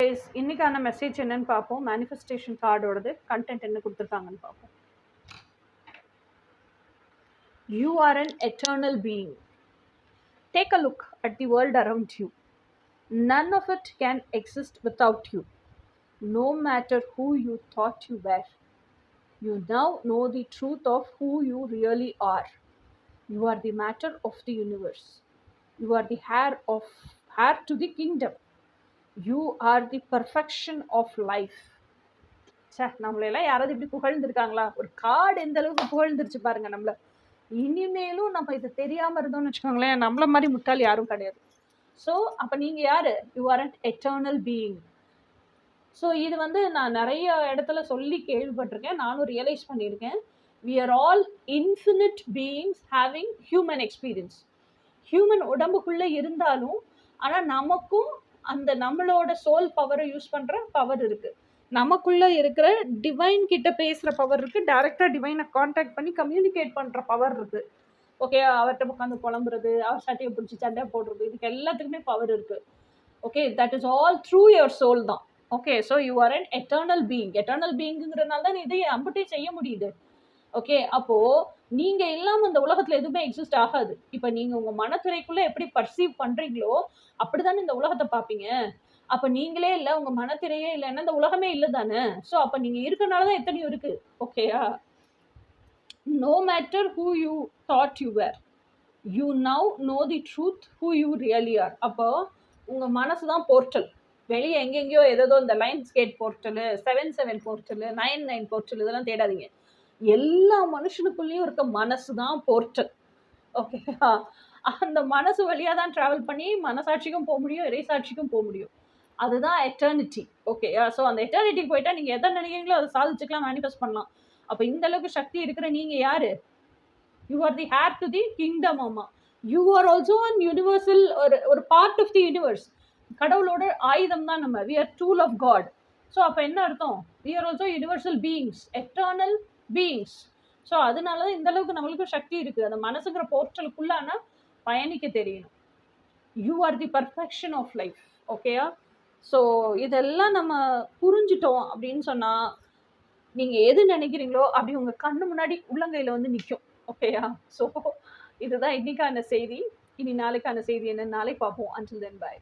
இன்னைக்கான மெசேஜ் என்னன்னு பார்ப்போம். மேனிஃபெஸ்டேஷன் கார்டோடது கண்டென்ட் என்ன கொடுத்துருக்காங்கன்னு பார்ப்போம். You are an eternal being. Take a look at the world around you. None of it can exist without you. No matter who you thought you were, you now know the truth of who you really are. You are the matter of the universe. You are the heir to the kingdom. You are the perfection of life. நம்மளெல்லாம் யாராவது இப்படி புகழ்ந்துருக்காங்களா? ஒரு card எந்த அளவுக்கு புகழ்ந்துருச்சு பாருங்க நம்மள. இனிமேலும் நம்ம இது தெரியாம இருந்தோம்னு வச்சுக்கோங்களேன், நம்மள மாதிரி முட்டாள் யாரும் கிடையாது. ஸோ அப்ப நீங்க யாரு? You are an eternal being. So இது நான் நிறைய இடத்துல சொல்லி கேள்விப்பட்டிருக்கேன், நானும் ரியலைஸ் பண்ணியிருக்கேன். we are all infinite beings having human experience. Human உடம்புக்குள்ள இருந்தாலும் ஆனா நமக்கும் அந்த நம்மளோட சோல் பவரை யூஸ் பண்ற பவர் இருக்கு. நமக்குள்ள இருக்கிற டிவைன் கிட்ட பேசுற பவர் இருக்கு. டைரக்டா டிவைனை கான்டாக்ட் பண்ணி கம்யூனிகேட் பண்ற பவர் இருக்கு. ஓகே, அவர்கிட்ட உட்காந்து புலம்புறது, அவர் சட்டையை பிடிச்சி சண்டை போடுறது, இதுக்கு எல்லாத்துக்குமே பவர் இருக்கு. Okay, that is all through your soul தான். Okay, so you are an eternal being. Eternal பீயிங்கிறதுனால தான் இதை அம்புட்டே செய்ய முடியுது. ஓகே, அப்போ நீங்க இல்லாம இந்த உலகத்துல எதுவுமே எக்ஸிஸ்ட் ஆகாது. இப்ப நீங்க உங்க மனத்திரைக்குள்ள எப்படி பர்சீவ் பண்றீங்களோ அப்படித்தானே இந்த உலகத்தை பார்ப்பீங்க. அப்ப நீங்களே இல்லை, உங்க மனத்திரையே இல்லைன்னா இந்த உலகமே இல்லை தானே. ஸோ அப்ப நீங்க இருக்கனாலதான் எத்தனையும் இருக்கு. ஓகேயா? No matter who you thought you were, you now know the truth who you really are. அப்போ உங்க மனசுதான் போர்ட்டல். வெளியே எங்கெங்கயோ ஏதோ இந்த lines gate portal, 7-7 portal, 9-9 portal, இதெல்லாம் தேடாதீங்க. எல்லா மனுஷனுக்குள்ளேயும் இருக்க மனசுதான் போர்ட்டல். ஓகேவா? அந்த மனசு வழியா தான் டிராவல் பண்ணி மனசாட்சிக்கும் போக முடியும், இறைசாட்சிக்கும் போக முடியும். அதுதான் எட்டர்னிட்டி. ஓகேயா? ஸோ அந்த எட்டர்னிட்டிக்கு போயிட்டா நீங்க எதை நினைக்கிறீங்களோ அதை சாதிச்சுக்கலாம், மேனிஃபெஸ்ட் பண்ணலாம். அப்ப இந்த அளவுக்கு சக்தி இருக்கிற நீங்க யாரு? You are the heir to the kingdom. ஆமா, you are also an universal, ஒரு பார்ட் ஆஃப் தி யூனிவர்ஸ். கடவுளோட ஆயுதம் தான் நம்ம. We are tool of God. So அப்ப என்ன அர்த்தம்? We are also universal beings, eternal beings. So அதனாலதான் இந்த அளவுக்கு நம்மளுக்கு சக்தி இருக்கு. அந்த மனசுங்கிற போர்ட்டலுக்குள்ளான பயணிக்க தெரியணும். You are the perfection of life. ஓகேயா? ஸோ இதெல்லாம் நம்ம புரிஞ்சிட்டோம் அப்படின்னு சொன்னா நீங்க எது நினைக்கிறீங்களோ அப்படி உங்க கண்ணு முன்னாடி உள்ளங்கையில நிற்கும். ஓகேயா? ஸோ இதுதான் இன்னைக்கான செய்தி. இனி நாளைக்கான செய்தி என்னன்னு நாளைக்கு பார்ப்போம். until then bye.